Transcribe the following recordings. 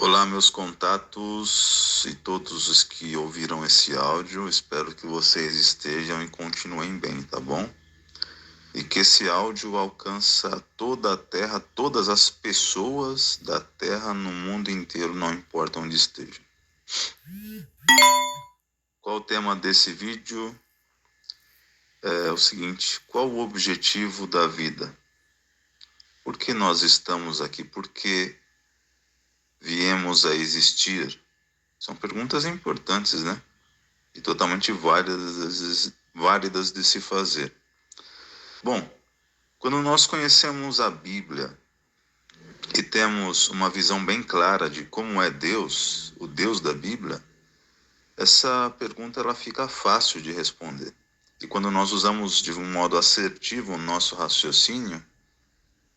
Olá, meus contatos e todos os que ouviram esse áudio. Espero que vocês estejam e continuem bem, tá bom? E que esse áudio alcance toda a Terra, todas as pessoas da Terra no mundo inteiro, não importa onde estejam. Qual o tema desse vídeo? É o seguinte: qual o objetivo da vida? Por que nós estamos aqui? Por que viemos a existir? São perguntas importantes, né? E totalmente válidas de se fazer. Bom, quando nós conhecemos a Bíblia e temos uma visão bem clara de como é Deus, o Deus da Bíblia, essa pergunta ela fica fácil de responder. E quando nós usamos de um modo assertivo o nosso raciocínio,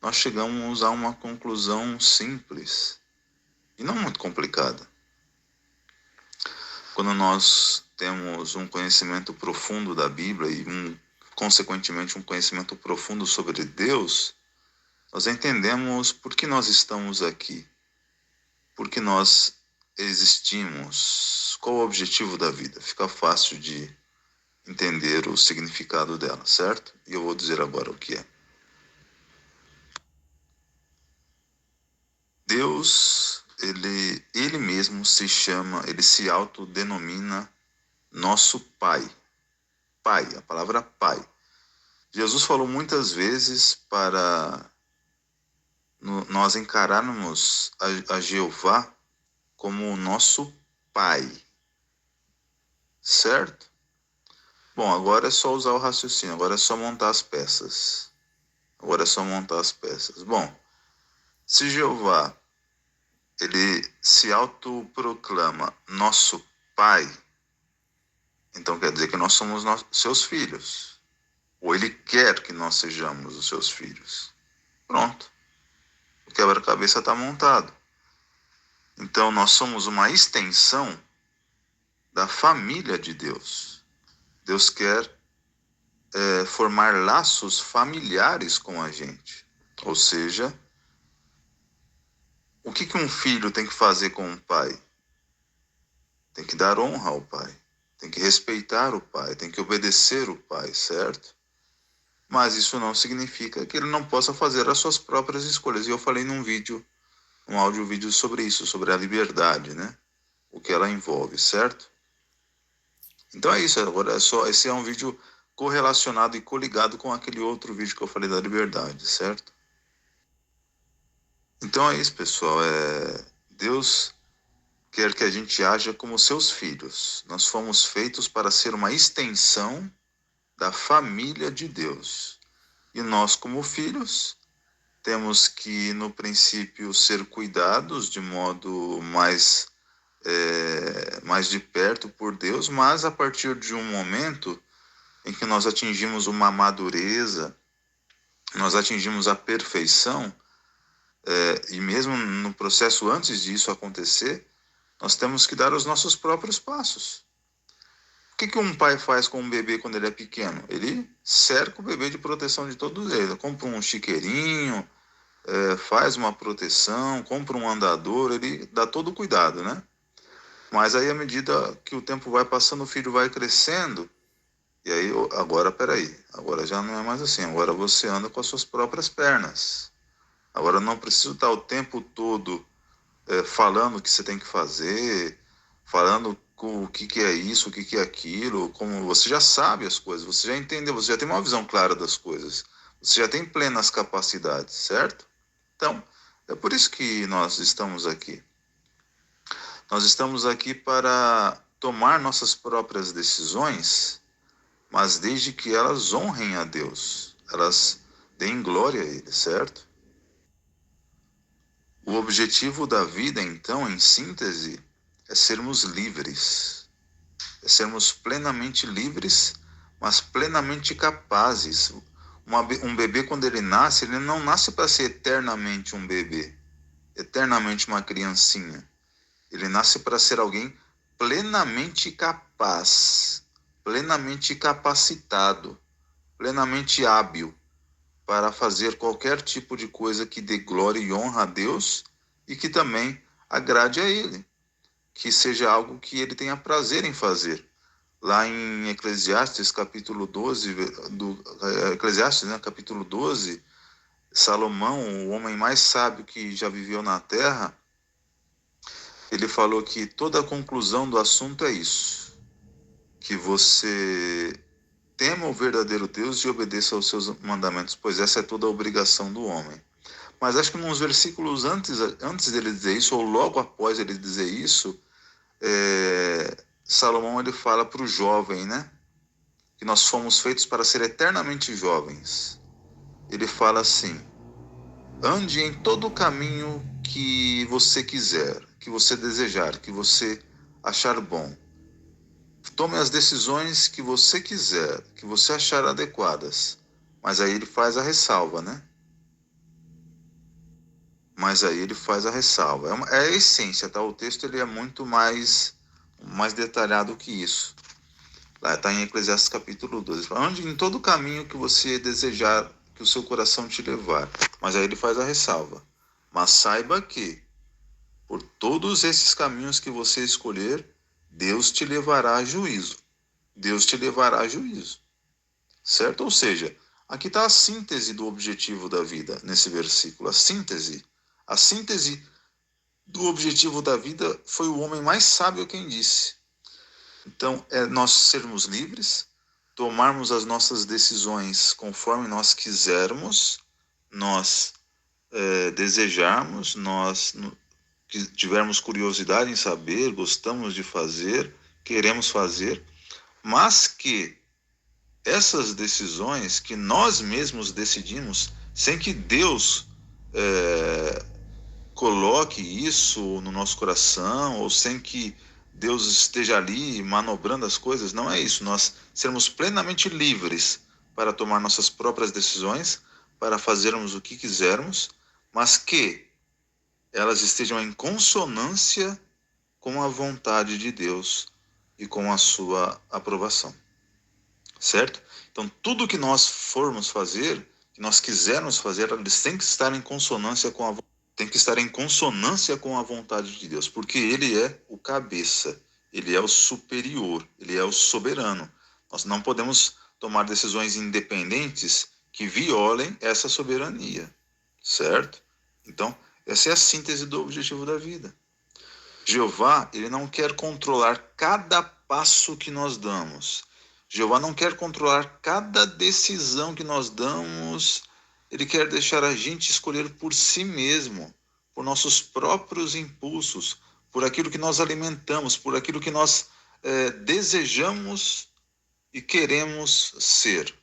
nós chegamos a uma conclusão simples e não muito complicada. Quando nós temos um conhecimento profundo da Bíblia e consequentemente, um conhecimento profundo sobre Deus, nós entendemos por que nós estamos aqui, por que nós existimos, qual o objetivo da vida. Fica fácil de entender o significado dela, certo? E eu vou dizer agora o que é. Deus, ele mesmo se chama, ele se autodenomina nosso Pai. Pai, a palavra Pai. Jesus falou muitas vezes para nós encararmos a Jeová como o nosso Pai, certo? Bom, agora é só usar o raciocínio, agora é só montar as peças. Agora é só montar as peças. Bom, se Jeová, ele se autoproclama nosso Pai, então quer dizer que nós somos seus filhos. Ou ele quer que nós sejamos os seus filhos. Pronto. O quebra-cabeça está montado. Então nós somos uma extensão da família de Deus. Deus quer formar laços familiares com a gente. Ou seja, o que um filho tem que fazer com um pai? Tem que dar honra ao pai, tem que respeitar o pai, tem que obedecer o pai, certo? Mas isso não significa que ele não possa fazer as suas próprias escolhas. E eu falei num vídeo, um áudio-vídeo sobre isso, sobre a liberdade, né? O que ela envolve, certo? Então é isso, agora esse é um vídeo correlacionado e coligado com aquele outro vídeo que eu falei da liberdade, certo? Então é isso, pessoal. Deus quer que a gente haja como seus filhos. Nós fomos feitos para ser uma extensão da família de Deus. E nós, como filhos, temos que, no princípio, ser cuidados de modo mais de perto por Deus, mas a partir de um momento em que nós atingimos uma madureza, nós atingimos a perfeição, e mesmo no processo antes disso acontecer, nós temos que dar os nossos próprios passos. O que um pai faz com um bebê quando ele é pequeno? Ele cerca o bebê de proteção de todos eles. Compra um chiqueirinho, faz uma proteção, compra um andador, ele dá todo o cuidado, né? Mas aí, à medida que o tempo vai passando, o filho vai crescendo, e aí, agora, peraí, agora já não é mais assim, agora você anda com as suas próprias pernas. Agora não preciso estar o tempo todo falando o que você tem que fazer, falando o que é isso, o que é aquilo, como você já sabe as coisas, você já entendeu, você já tem uma visão clara das coisas, você já tem plenas capacidades, certo? Então, é por isso que nós estamos aqui. Nós estamos aqui para tomar nossas próprias decisões, mas desde que elas honrem a Deus, elas deem glória a Ele, certo? O objetivo da vida, então, em síntese, é sermos livres. É sermos plenamente livres, mas plenamente capazes. Um bebê, quando ele não nasce para ser eternamente um bebê, eternamente uma criancinha. Ele nasce para ser alguém plenamente capaz, plenamente capacitado, plenamente hábil para fazer qualquer tipo de coisa que dê glória e honra a Deus e que também agrade a Ele, que seja algo que Ele tenha prazer em fazer. Lá em Eclesiastes, capítulo 12, Eclesiastes, né, capítulo 12, Salomão, o homem mais sábio que já viveu na terra, ele falou que toda a conclusão do assunto é isso, que você tema o verdadeiro Deus e obedeça aos seus mandamentos, pois essa é toda a obrigação do homem. Mas acho que uns versículos antes dele dizer isso, ou logo após ele dizer isso, Salomão ele fala para o jovem, né? Que nós fomos feitos para ser eternamente jovens. Ele fala assim: ande em todo o caminho que você quiser, que você desejar, que você achar bom. Tome as decisões que você quiser, que você achar adequadas. Mas aí ele faz a ressalva, né? Mas aí ele faz a ressalva. É a essência, tá? O texto ele é muito mais detalhado que isso. Lá está em Eclesiastes capítulo 12. Ande em todo caminho que você desejar que o seu coração te levar. Mas aí ele faz a ressalva. Mas saiba que, por todos esses caminhos que você escolher, Deus te levará a juízo. Deus te levará a juízo. Certo? Ou seja, aqui está a síntese do objetivo da vida, nesse versículo. A síntese. A síntese do objetivo da vida foi o homem mais sábio quem disse. Então, é nós sermos livres, tomarmos as nossas decisões conforme nós quisermos, nós desejarmos, nós que tivermos curiosidade em saber, gostamos de fazer, queremos fazer, mas que essas decisões que nós mesmos decidimos, sem que Deus coloque isso no nosso coração, ou sem que Deus esteja ali manobrando as coisas, não é isso. Nós sermos plenamente livres para tomar nossas próprias decisões, para fazermos o que quisermos, mas que elas estejam em consonância com a vontade de Deus e com a sua aprovação. Certo? Então, tudo que nós formos fazer, que nós quisermos fazer, eles têm que estar em consonância com a tem que estar em consonância com a vontade de Deus, porque Ele é o cabeça, Ele é o superior, Ele é o soberano. Nós não podemos tomar decisões independentes que violem essa soberania, certo? Então, essa é a síntese do objetivo da vida. Jeová, ele não quer controlar cada passo que nós damos. Jeová não quer controlar cada decisão que nós damos. Ele quer deixar a gente escolher por si mesmo, por nossos próprios impulsos, por aquilo que nós alimentamos, por aquilo que nós desejamos e queremos ser.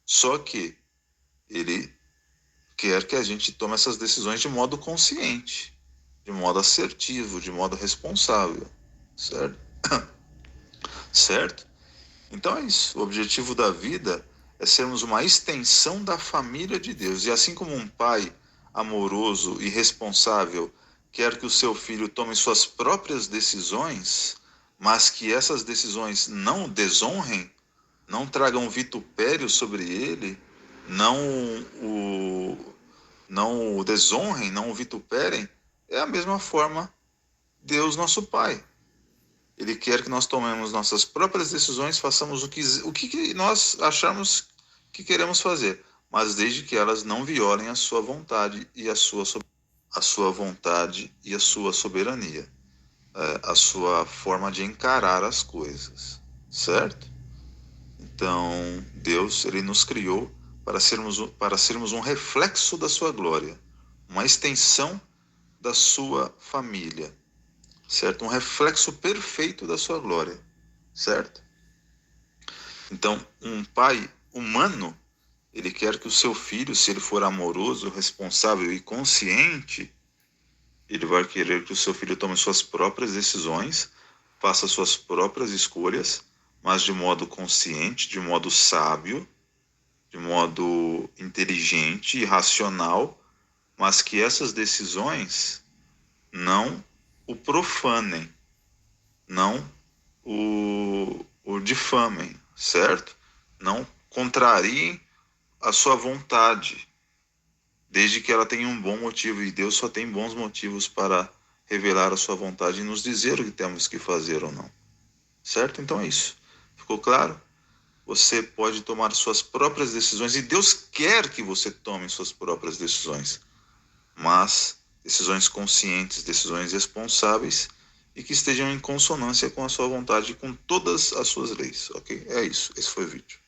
Só que ele quer que a gente tome essas decisões de modo consciente, de modo assertivo, de modo responsável, certo? Certo? Então é isso. O objetivo da vida é sermos uma extensão da família de Deus. E assim como um pai amoroso e responsável quer que o seu filho tome suas próprias decisões, mas que essas decisões não o desonrem, não tragam vitupério sobre ele, não não o desonrem, não o vituperem, é a mesma forma Deus, nosso Pai. Ele quer que nós tomemos nossas próprias decisões, façamos o que nós achamos que queremos fazer, mas desde que elas não violem a sua vontade e a sua vontade e a sua soberania, a sua forma de encarar as coisas, certo? Então, Deus, ele nos criou para sermos um reflexo da sua glória, uma extensão da sua família, certo? Um reflexo perfeito da sua glória, certo? Então, um pai humano, ele quer que o seu filho, se ele for amoroso, responsável e consciente, ele vai querer que o seu filho tome suas próprias decisões, faça suas próprias escolhas, mas de modo consciente, de modo sábio, de modo inteligente e racional, mas que essas decisões não o profanem, não o difamem, certo? Não contrariem a sua vontade, desde que ela tenha um bom motivo, e Deus só tem bons motivos para revelar a sua vontade e nos dizer o que temos que fazer ou não. Certo? Então é isso. Ficou claro? Você pode tomar suas próprias decisões e Deus quer que você tome suas próprias decisões, mas decisões conscientes, decisões responsáveis e que estejam em consonância com a sua vontade e com todas as suas leis, ok? É isso, esse foi o vídeo.